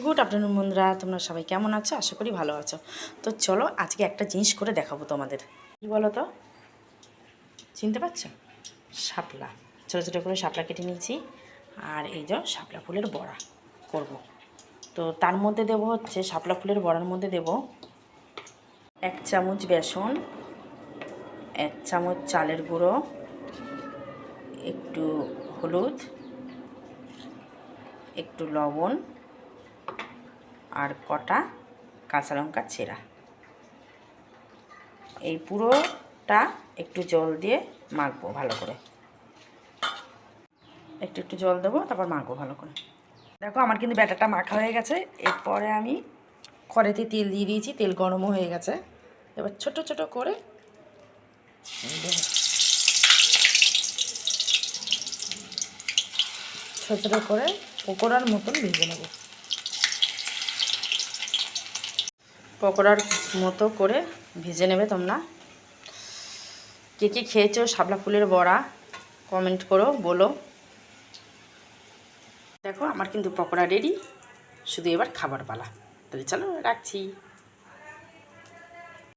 Good afternoon বন্ধুরা, তোমরা সবাই কেমন আছো? আশা করি ভালো আছো। তো চলো আজকে একটা জিনিস করে দেখাবো তোমাদের। কী বলো তো, চিনতে পারছো? শাপলা। ছোটো ছোটো করে শাপলা কেটে নিয়েছি, আর এই যে শাপলা ফুলের বড়া করব। তো তার মধ্যে দেব হচ্ছে, শাপলা ফুলের বড়ার মধ্যে দেব 1 চামচ বেসন, 1 চামচ চালের গুঁড়ো, একটু হলুদ, একটু লবণ, আর কটা কাঁচা লঙ্কা ছেঁড়া। এই পুরোটা একটু জল দিয়ে মাখবো ভালো করে। একটু একটু জল দেবো, তারপর মাখবো ভালো করে। দেখো আমার কিন্তু ব্যাটারটা মাখা হয়ে গেছে। এরপরে আমি কড়াইতে তেল দিয়ে দিয়েছি, তেল গরমও হয়ে গেছে। এবার ছোট ছোট করে ছোট ছোট করে পকোড়ার মতন ভেজে নেব। পকোড়ার মতো করে ভেজে নেবে তোমরা। কে কে খেয়েছো শাপলা ফুলের বড়া কমেন্ট করো, বলো। দেখো আমার কিন্তু পকোড়া রেডি, শুধু এবার খাবার পালা। তাহলে চলো রাখছি।